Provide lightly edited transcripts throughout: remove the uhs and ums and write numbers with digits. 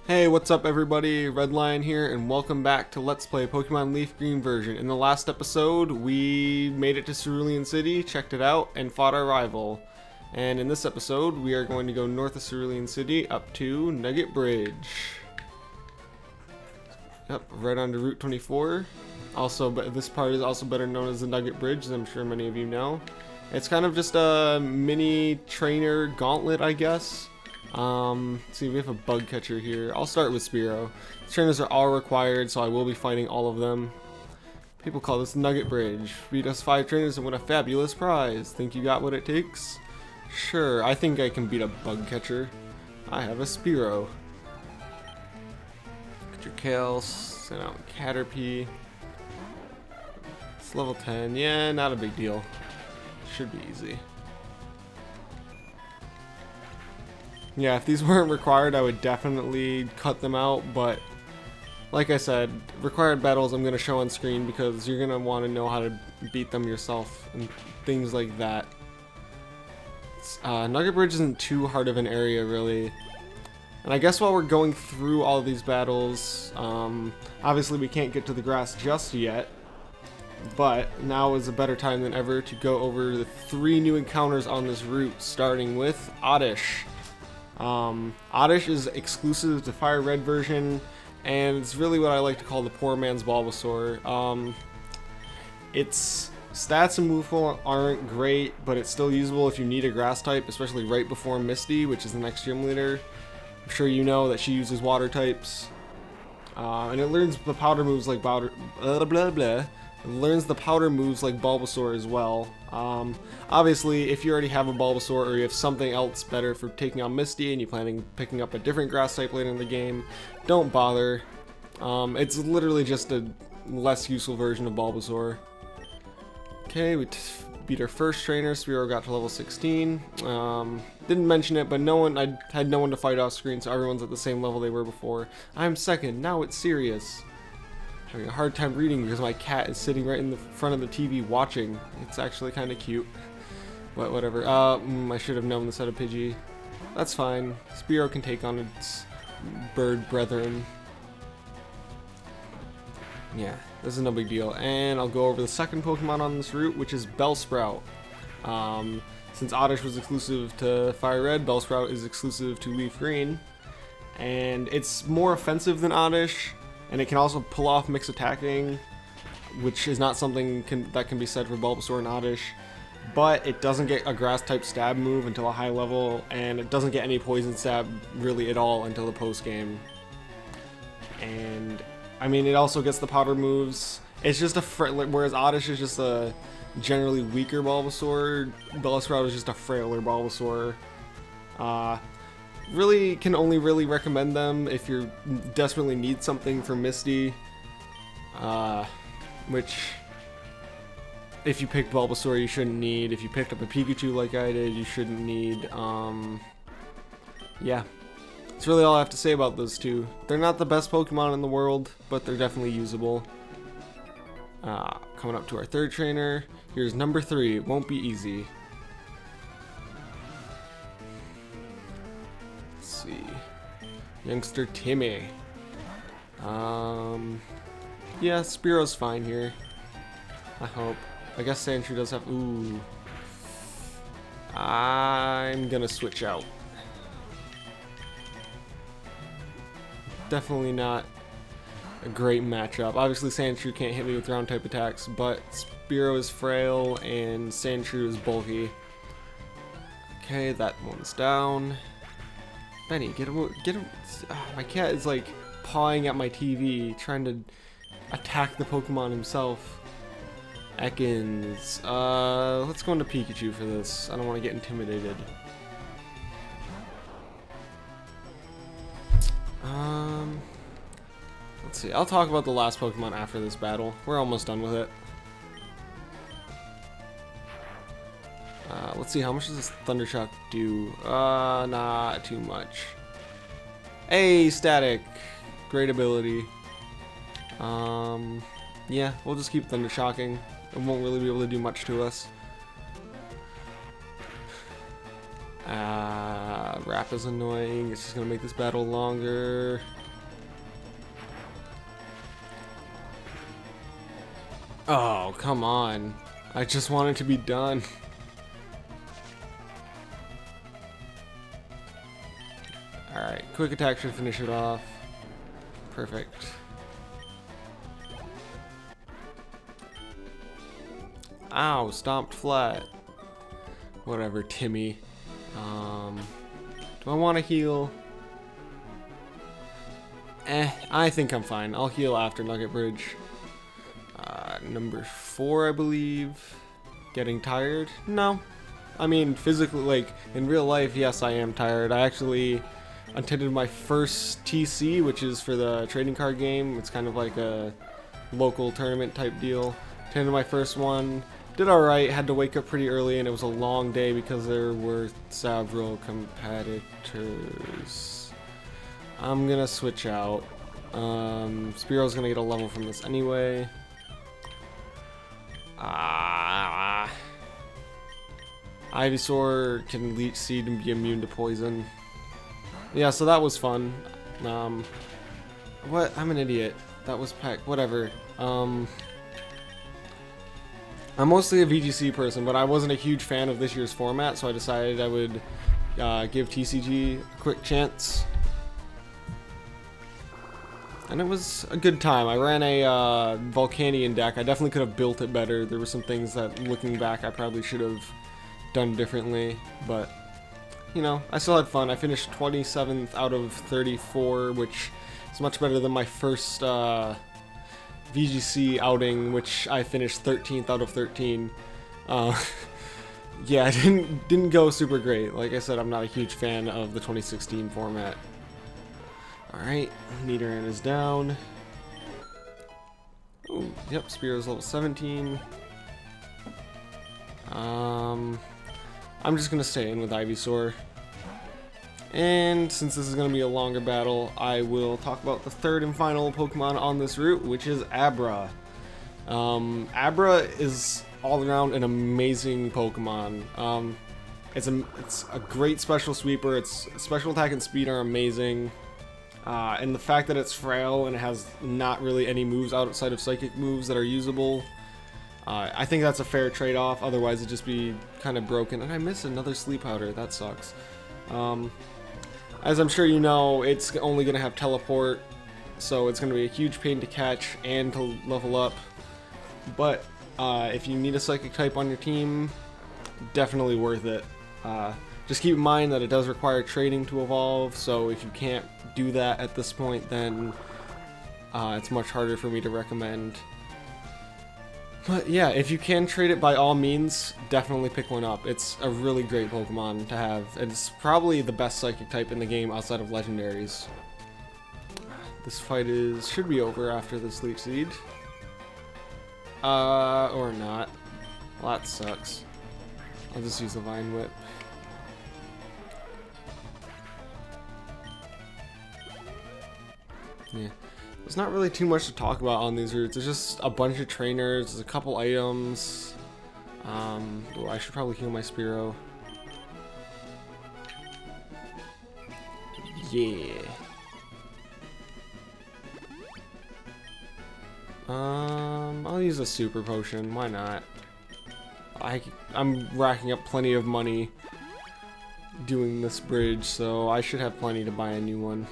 Hey, what's up everybody? Red Lion here, and welcome back to Let's Play Pokemon Leaf Green version. In the last episode, we made it to Cerulean City, checked it out, and fought our rival. And in this episode, we are going to go north of Cerulean City up to Nugget Bridge. Yep, right onto Route 24. Also, but this part is also better known as the Nugget Bridge, as I'm sure many of you know. It's kind of just a mini trainer gauntlet, I guess. See, we have a bug catcher here. I'll start with Spearow. Trainers are all required, so I will be fighting all of them. People call this Nugget Bridge. Beat us 5 trainers and win a fabulous prize. Think you got what it takes? Sure, I think I can beat a bug catcher. I have a Spearow. Get your Kale, send out Caterpie. It's level 10. Yeah, not a big deal. Should be easy. Yeah, if these weren't required, I would definitely cut them out, but like I said, required battles I'm going to show on screen because you're going to want to know how to beat them yourself and things like that. Nugget Bridge isn't too hard of an area, really. And I guess while we're going through all of these battles, obviously we can't get to the grass just yet, but now is a better time than ever to go over the 3 new encounters on this route, starting with Oddish. Oddish is exclusive to Fire Red version, and it's really what I like to call the poor man's Bulbasaur. Its stats and move pool aren't great, but it's still usable if you need a grass type, especially right before Misty, which is the next gym leader. I'm sure you know that she uses water types, and it learns the powder moves like It learns the powder moves like Bulbasaur as well. Obviously, if you already have a Bulbasaur or you have something else better for taking on Misty and you're planning picking up a different grass type later in the game, don't bother. It's literally just a less useful version of Bulbasaur. Okay, we beat our first trainer. Spearow got to level 16. Didn't mention it, but I had no one to fight off screen, so everyone's at the same level they were before. I'm second. Now it's serious. Having a hard time reading because my cat is sitting right in the front of the TV watching. It's actually kind of cute. But whatever. I should have known this out of Pidgey. That's fine. Spearow can take on its bird brethren. Yeah, this is no big deal. And I'll go over the second Pokemon on this route, which is Bellsprout. Since Oddish was exclusive to Fire Red, Bellsprout is exclusive to Leaf Green. And it's more offensive than Oddish. And it can also pull off mix attacking, which is not something that can be said for Bulbasaur and Oddish. But it doesn't get a grass type stab move until a high level, and it doesn't get any poison stab really at all until the post game. And I mean, it also gets the powder moves. It's just whereas Oddish is just a generally weaker Bulbasaur, Bellsprout is just a frailer Bulbasaur. Really can only really recommend them if you desperately need something for Misty, which if you picked Bulbasaur you shouldn't need. If you picked up a Pikachu like I did, you shouldn't need. Yeah, that's really all I have to say about those two. They're not the best Pokemon in the world, but they're definitely usable. Coming up to our third trainer, here's number 3. It won't be easy. Youngster Timmy. Yeah, Spearow's fine here. I hope. I guess Sandshrew does have. Ooh. I'm gonna switch out. Definitely not a great matchup. Obviously, Sandshrew can't hit me with ground type attacks, but Spearow is frail and Sandshrew is bulky. Okay, that one's down. Benny, get him! My cat is like pawing at my TV, trying to attack the Pokemon himself. Ekans. Let's go into Pikachu for this. I don't want to get intimidated. Let's see. I'll talk about the last Pokemon after this battle. We're almost done with it. Let's see, how much does this Thunder Shock do? Not too much. Hey, Static! Great ability. Yeah, we'll just keep Thunder Shocking. It won't really be able to do much to us. Wrap is annoying. It's just gonna make this battle longer. Oh, come on. I just want it to be done. Alright, quick attack should finish it off. Perfect. Ow, stomped flat. Whatever, Timmy. Do I want to heal? I think I'm fine. I'll heal after Nugget Bridge. Number 4, I believe. Getting tired? No. I mean, physically, like, in real life, yes, I am tired. I actually attended my first TC, which is for the trading card game. It's kind of like a local tournament type deal. Attended my first one. Did alright, had to wake up pretty early, and it was a long day because there were several competitors. I'm gonna switch out. Spearo's gonna get a level from this anyway. Ivysaur can leech seed and be immune to poison. Yeah, so that was fun. What? I'm an idiot. That was Peck. Whatever. I'm mostly a VGC person, but I wasn't a huge fan of this year's format, so I decided I would give TCG a quick chance. And it was a good time. I ran a Volcanion deck. I definitely could have built it better. There were some things that, looking back, I probably should have done differently. But, you know, I still had fun. I finished 27th out of 34, which is much better than my first VGC outing, which I finished 13th out of 13. Yeah, it didn't go super great. Like I said, I'm not a huge fan of the 2016 format. Alright, Nidoran is down. Ooh, yep, Spearo's level 17. I'm just gonna stay in with Ivysaur. And since this is gonna be a longer battle, I will talk about the third and final Pokemon on this route, which is Abra. Abra is all around an amazing Pokemon. It's a great special sweeper. Its special attack and speed are amazing. And the fact that it's frail and it has not really any moves outside of psychic moves that are usable, I think that's a fair trade-off. Otherwise it'd just be kind of broken. And I missed another Sleep Powder. That sucks. As I'm sure you know, it's only going to have teleport, so it's going to be a huge pain to catch and to level up. But if you need a psychic type on your team, definitely worth it. Just keep in mind that it does require trading to evolve, so if you can't do that at this point, then it's much harder for me to recommend. But yeah, if you can trade it, by all means, definitely pick one up. It's a really great Pokemon to have. It's probably the best psychic type in the game outside of legendaries. This fight should be over after this Leech Seed. Or not. Well, that sucks. I'll just use the Vine Whip. Yeah. There's not really too much to talk about on these routes. There's just a bunch of trainers, there's a couple items. Oh, I should probably heal my Spearow. Yeah. I'll use a super potion, why not? I'm racking up plenty of money doing this bridge, so I should have plenty to buy a new one.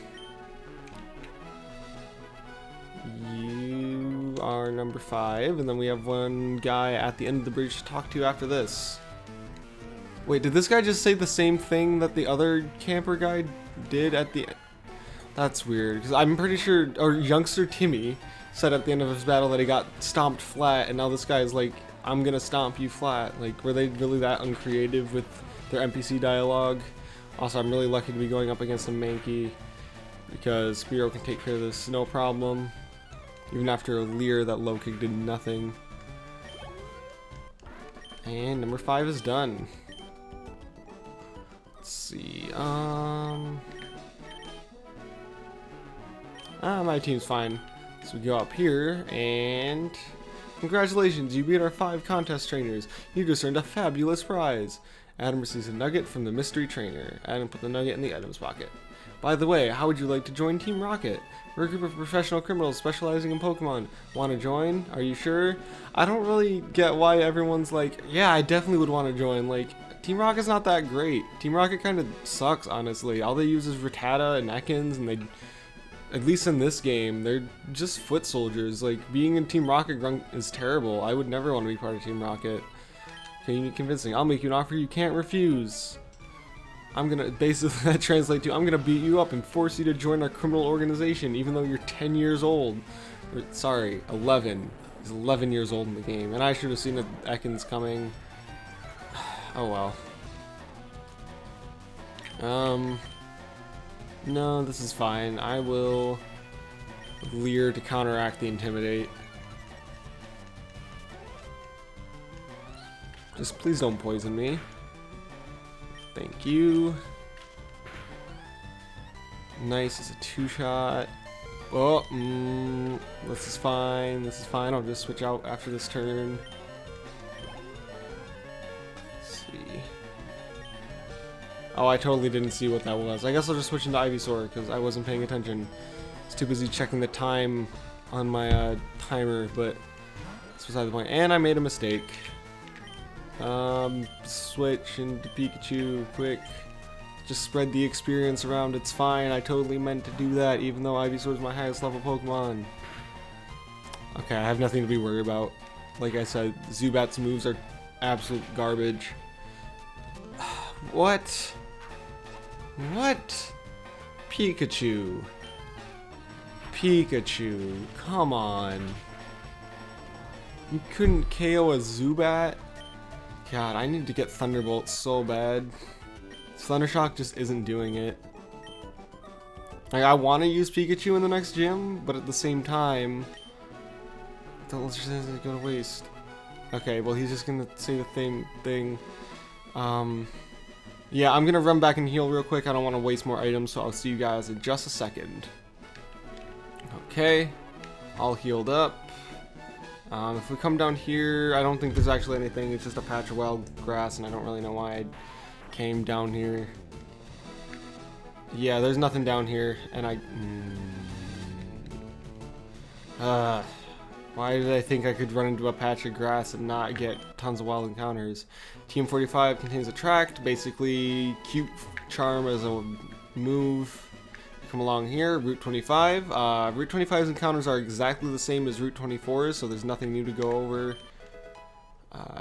You are number 5, and then we have one guy at the end of the bridge to talk to after this. Wait, did this guy just say the same thing that the other camper guy did at the end? That's weird, because I'm pretty sure, or youngster Timmy said at the end of his battle that he got stomped flat, and now this guy is like, I'm gonna stomp you flat. Like, were they really that uncreative with their NPC dialogue? Also, I'm really lucky to be going up against a Mankey, because Spearow can take care of this no problem. Even after a Leer, that low kick did nothing. And number 5 is done. Let's see, my team's fine. So we go up here, and congratulations, you beat our 5 contest trainers. You just earned a fabulous prize. Adam receives a nugget from the mystery trainer. Adam put the nugget in the items pocket. By the way, how would you like to join Team Rocket? We're a group of professional criminals specializing in Pokemon. Want to join? Are you sure? I don't really get why everyone's like, yeah, I definitely would want to join. Like, Team Rocket's not that great. Team Rocket kind of sucks, honestly. All they use is Rattata and Ekans, and they, at least in this game, they're just foot soldiers. Like, being in Team Rocket is terrible. I would never want to be part of Team Rocket. Okay, you need convincing. I'll make you an offer you can't refuse. I'm gonna, basically that translate to, I'm gonna beat you up and force you to join our criminal organization even though you're 10 years old. Or, sorry, 11. He's 11 years old in the game. And I should have seen the Ekans coming. Oh well. No, this is fine. I will Leer to counteract the Intimidate. Just please don't poison me. Thank you. Nice, it's a 2-shot. Oh, this is fine. This is fine. I'll just switch out after this turn. Let's see. Oh, I totally didn't see what that was. I guess I'll just switch into Ivysaur because I wasn't paying attention. I was too busy checking the time on my timer, but that's beside the point. And I made a mistake. Switch into Pikachu quick. Just spread the experience around. It's fine. I totally meant to do that, even though Ivysaur is my highest level Pokemon. Okay, I have nothing to be worried about. Like I said, Zubat's moves are absolute garbage. What? What? Pikachu. Pikachu. Come on. You couldn't KO a Zubat? God, I need to get Thunderbolt so bad. Thundershock just isn't doing it. Like, I want to use Pikachu in the next gym, but at the same time, let's just go to waste. Okay, well, he's just gonna say the same thing. Yeah, I'm gonna run back and heal real quick. I don't want to waste more items, so I'll see you guys in just a second. Okay, all healed up. If we come down here, I don't think there's actually anything. It's just a patch of wild grass, and I don't really know why I came down here. Yeah, there's nothing down here, and why did I think I could run into a patch of grass and not get tons of wild encounters? Team 45 contains Attract, basically cute charm as a move. Come along here, Route 25. Route 25's encounters are exactly the same as Route 24's, so there's nothing new to go over.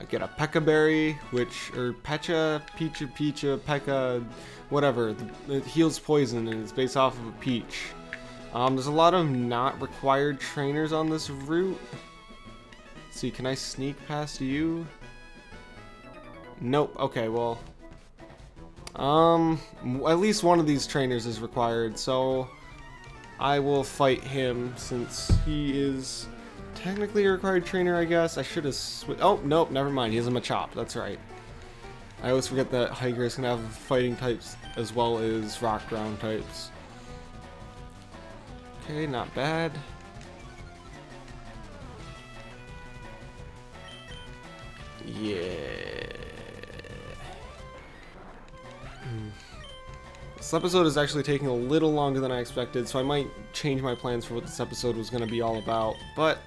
Get a Pekka Berry, or Pecha, Pekka, whatever. It heals poison and it's based off of a peach. There's a lot of not required trainers on this route. Let's see, can I sneak past you? Nope, okay, well. At least one of these trainers is required, so I will fight him since he is technically a required trainer, I guess. I should have oh, nope, never mind. He has a Machop, that's right. I always forget that hikers can have fighting types as well as rock ground types. Okay, not bad. Yeah. This episode is actually taking a little longer than I expected, so I might change my plans for what this episode was going to be all about, but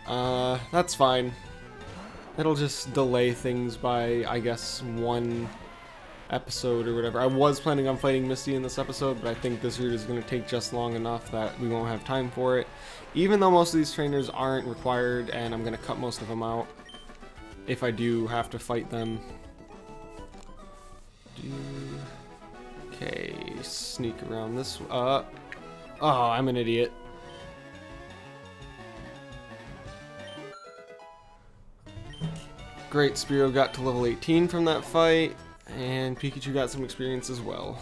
that's fine. It'll just delay things by, I guess, one episode or whatever. I was planning on fighting Misty in this episode, but I think this route is going to take just long enough that we won't have time for it, even though most of these trainers aren't required, and I'm going to cut most of them out if I do have to fight them. Okay, sneak around this. Oh, I'm an idiot. Great, Spearow got to level 18 from that fight, and Pikachu got some experience as well.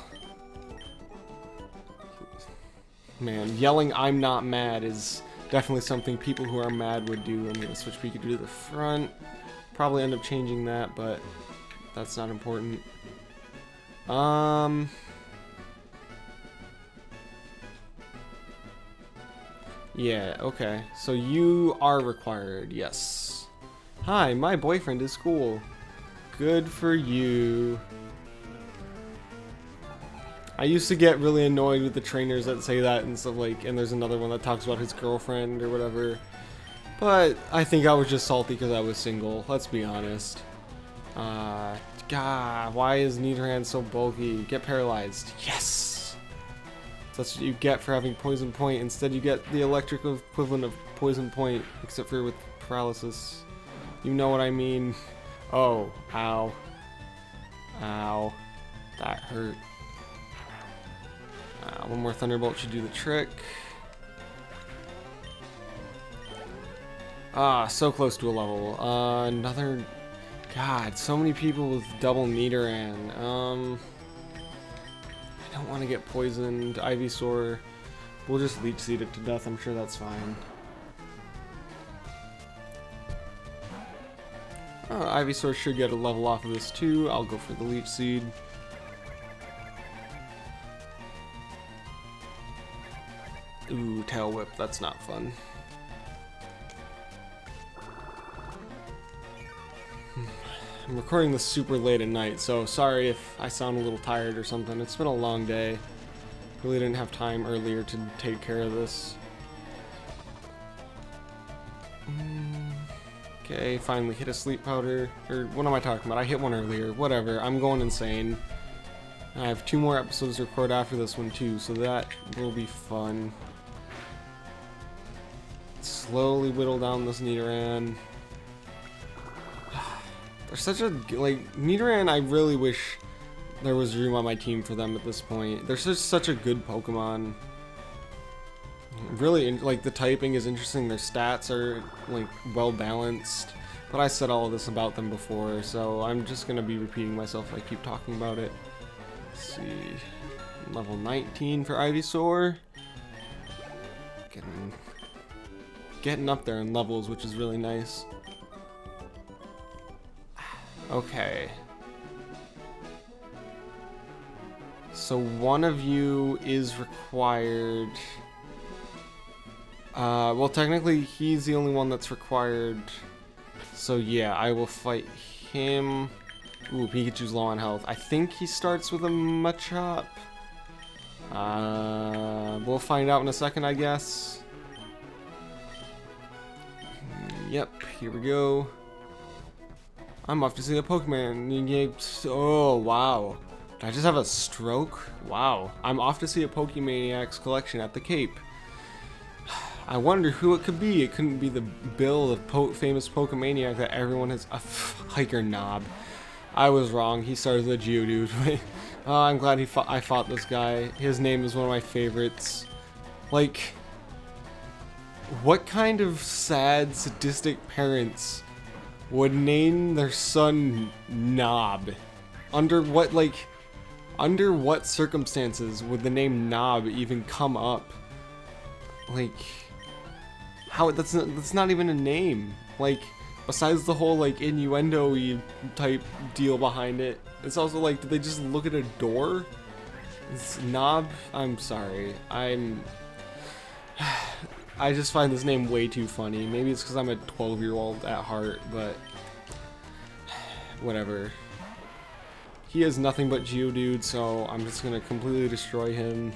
Man, yelling "I'm not mad" is definitely something people who are mad would do. I'm gonna switch Pikachu to the front. Probably end up changing that, but that's not important. Yeah, okay. So you are required, yes. Hi, my boyfriend is cool. Good for you. I used to get really annoyed with the trainers that say that and stuff like, and there's another one that talks about his girlfriend or whatever. But I think I was just salty because I was single. Let's be honest. God, why is Nidoran so bulky? Get paralyzed. Yes! That's what you get for having Poison Point. Instead you get the electric equivalent of Poison Point, except for with paralysis. You know what I mean. Oh, ow. Ow. That hurt. One more Thunderbolt should do the trick. Ah, so close to a level. Another... God, so many people with double Nidoran. I don't want to get poisoned. Ivysaur. We'll just Leech Seed it to death. I'm sure that's fine. Ivysaur should get a level off of this too. I'll go for the Leech Seed. Ooh, Tail Whip. That's not fun. I'm recording this super late at night, so sorry if I sound a little tired or something. It's been a long day. Really didn't have time earlier to take care of this. Okay, finally hit a Sleep Powder. Or what am I talking about? I hit one earlier. Whatever, I'm going insane. I have 2 more episodes to record after this one too, so that will be fun. Slowly whittle down this Nidoran. They're such a, like, Nidoran, I really wish there was room on my team for them at this point. They're just such a good Pokemon. Really, like, the typing is interesting, their stats are, like, well balanced. But I said all of this about them before, so I'm just gonna be repeating myself if I keep talking about it. Let's see. Level 19 for Ivysaur. Getting up there in levels, which is really nice. Okay. So one of you is required. Well, technically he's the only one that's required. So yeah, I will fight him. Ooh, Pikachu's low on health. I think he starts with a Machop. We'll find out in a second, I guess. Yep, here we go. I'm off to see a Pokemon. Oh, wow. Did I just have a stroke? Wow. I'm off to see a Pokemaniacs collection at the Cape. I wonder who it could be. It couldn't be the Bill, the famous Pokemaniac that everyone has... Hiker Knob. I was wrong. He started with a Geodude. I'm glad I fought this guy. His name is one of my favorites. Like... What kind of sad, sadistic parents would name their son Knob? Under what circumstances would the name Knob even come up? Like, how that's not even a name. Like, besides the whole like innuendo-y type deal behind it, it's also like, did they just look at a door? It's Knob. I'm sorry. I just find this name way too funny. Maybe it's because I'm a 12-year-old at heart, but whatever. He has nothing but Geodude, so I'm just gonna completely destroy him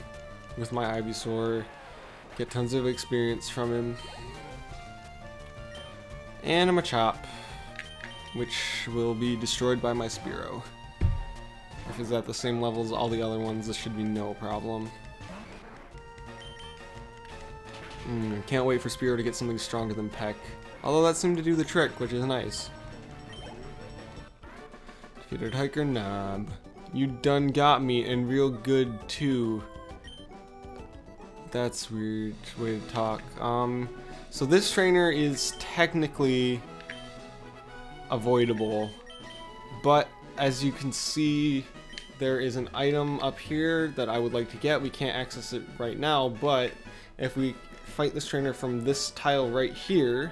with my Ivysaur. Get tons of experience from him. And a Machop, which will be destroyed by my Spearow. If it's at the same level as all the other ones, this should be no problem. Can't wait for Spearow to get something stronger than Peck. Although that seemed to do the trick, which is nice. Defeated Hiker Knob. You done got me, and real good too. That's weird way to talk. So this trainer is technically avoidable, but as you can see, there is an item up here that I would like to get. We can't access it right now, but if we fight this trainer from this tile right here,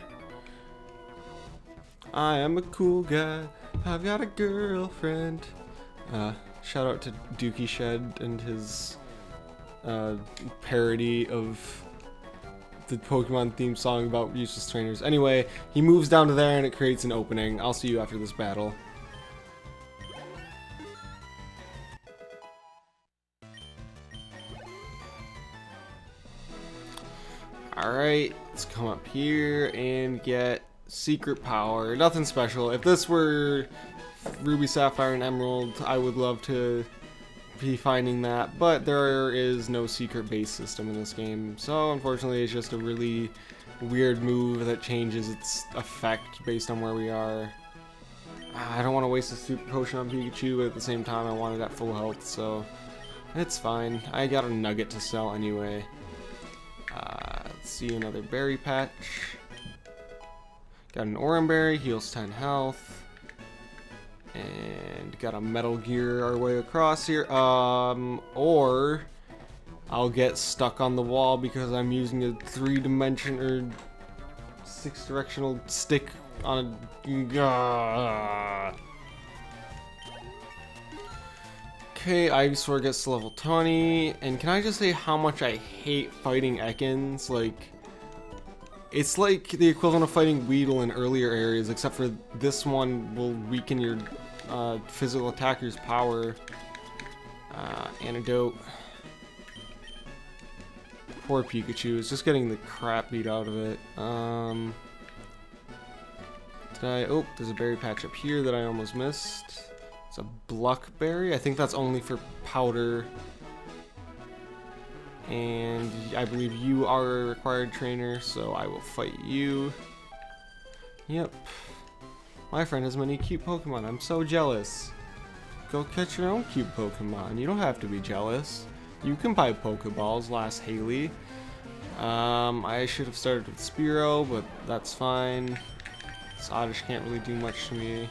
I am a cool guy, I've got a girlfriend. Shout out to Dookie Shed and his parody of the Pokemon theme song about useless trainers. Anyway, he moves down to there and it creates an opening. I'll see you after this battle. Alright, let's come up here and get secret power. Nothing special. If this were Ruby, Sapphire, and Emerald, I would love to be finding that, but there is no secret base system in this game, so unfortunately it's just a really weird move that changes its effect based on where we are. I don't want to waste a super potion on Pikachu, but at the same time I want it at full health, so it's fine. I got a nugget to sell anyway. Let's see, another berry patch. Got an Oran berry, heals 10 health. And got a Metal Gear our way across here. Or I'll get stuck on the wall because I'm using a 3-dimension or 6-directional stick on a... Okay, Ivysaur gets to level 20, and can I just say how much I hate fighting Ekans? Like, it's like the equivalent of fighting Weedle in earlier areas, except for this one will weaken your physical attacker's power. Antidote. Poor Pikachu is just getting the crap beat out of it. Oh, there's a berry patch up here that I almost missed. It's a Bluckberry. I think that's only for powder. And I believe you are a required trainer, so I will fight you. Yep. My friend has many cute Pokemon. I'm so jealous. Go catch your own cute Pokemon. You don't have to be jealous. You can buy Pokeballs, last Haley. I should have started with Spearow, but that's fine. This Oddish can't really do much to me.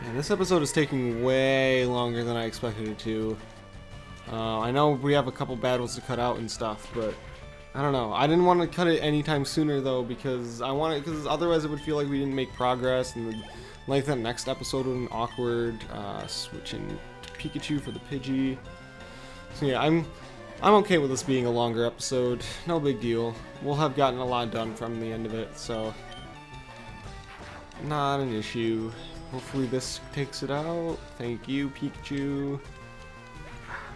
And this episode is taking way longer than I expected it to. I know we have a couple battles to cut out and stuff, but I don't know. I didn't want to cut it anytime sooner though, because otherwise it would feel like we didn't make progress, and the length of the next episode would be awkward. Switching to Pikachu for the Pidgey. So yeah, I'm okay with this being a longer episode. No big deal. We'll have gotten a lot done from the end of it, so not an issue. Hopefully this takes it out. Thank you, Pikachu.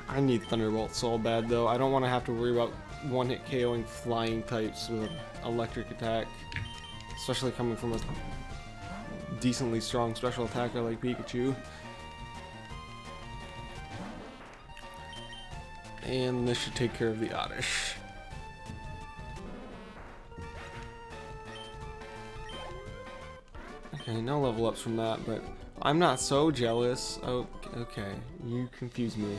I need Thunderbolt so bad though. I don't want to have to worry about one-hit KOing flying types with an electric attack, especially coming from a decently strong special attacker like Pikachu. And this should take care of the Oddish. Okay, no level ups from that, but I'm not so jealous. Oh, okay, you confuse me.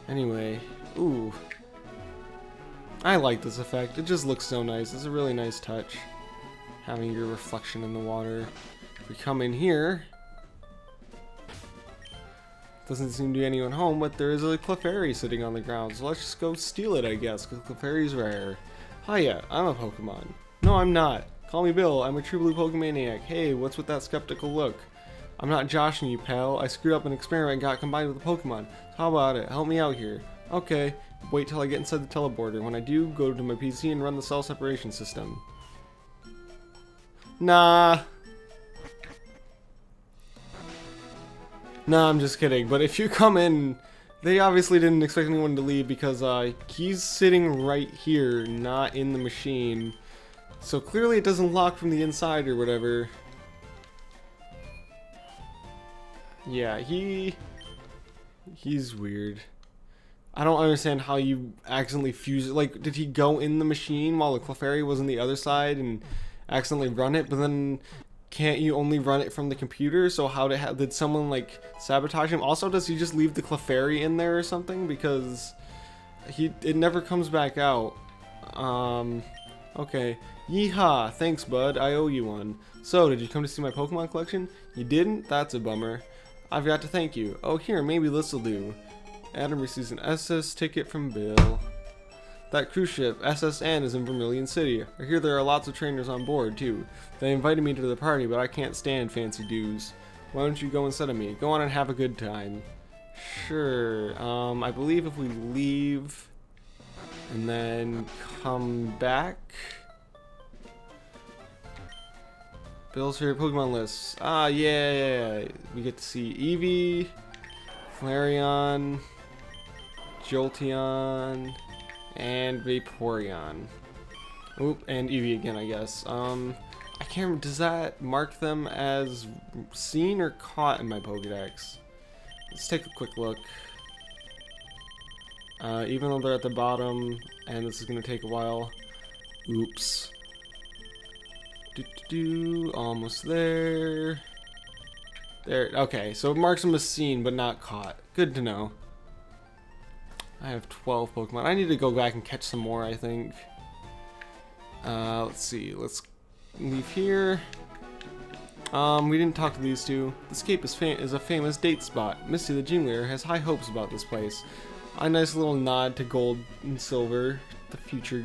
Anyway, ooh. I like this effect. It just looks so nice. It's a really nice touch, having your reflection in the water. If we come in here, doesn't seem to be anyone home, but there is a Clefairy sitting on the ground, so let's just go steal it, I guess, because Clefairy's rare. Hiya, I'm a Pokemon. No, I'm not. Call me Bill, I'm a true blue Pokemaniac. Hey, what's with that skeptical look? I'm not joshing you, pal. I screwed up an experiment and got combined with a Pokemon. How about it? Help me out here. Okay, wait till I get inside the teleporter. When I do, go to my PC and run the cell separation system. Nah, I'm just kidding. But if you come in, they obviously didn't expect anyone to leave because he's sitting right here, not in the machine. So clearly it doesn't lock from the inside or whatever. Yeah, he's weird. I don't understand how you accidentally fuse it. Like, did he go in the machine while the Clefairy was on the other side and accidentally run it? But then can't you only run it from the computer? So how did someone like sabotage him? Also, does he just leave the Clefairy in there or something? Because it never comes back out. Okay. Yeehaw! Thanks, bud. I owe you one. So, did you come to see my Pokemon collection? You didn't? That's a bummer. I've got to thank you. Oh, here, maybe this'll do. Adam receives an SS ticket from Bill. That cruise ship, SSN, is in Vermilion City. I hear there are lots of trainers on board, too. They invited me to the party, but I can't stand fancy dues. Why don't you go instead of me? Go on and have a good time. Sure. I believe if we leave and then come back... Bill's favorite Pokemon lists. Ah, yeah. We get to see Eevee, Flareon, Jolteon, and Vaporeon. Oop, and Eevee again, I guess. I can't remember, does that mark them as seen or caught in my Pokedex? Let's take a quick look. Even though they're at the bottom, and this is gonna take a while. Oops. Almost there. There, okay, so it marks them as seen, but not caught. Good to know. I have 12 Pokemon. I need to go back and catch some more, I think. Let's see, let's leave here. We didn't talk to these two. This cape is a famous date spot. Misty the Gym Leader has high hopes about this place. A nice little nod to gold and silver, the future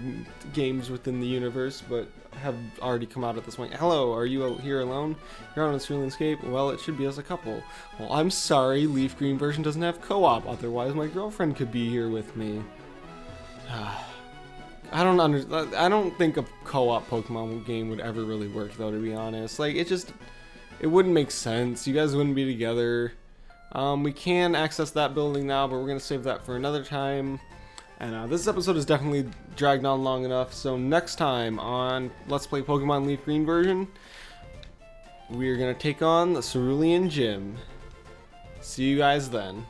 games within the universe, but have already come out at this point. Hello, are you here alone? You're on a thrilling escape? Well, it should be as a couple. Well, I'm sorry, LeafGreen version doesn't have co-op, otherwise my girlfriend could be here with me. I don't think a co-op Pokemon game would ever really work, though, to be honest. Like, it wouldn't make sense. You guys wouldn't be together. We can access that building now, but we're going to save that for another time. And this episode is definitely dragged on long enough, so next time on Let's Play Pokemon Leaf Green version, we're going to take on the Cerulean Gym. See you guys then.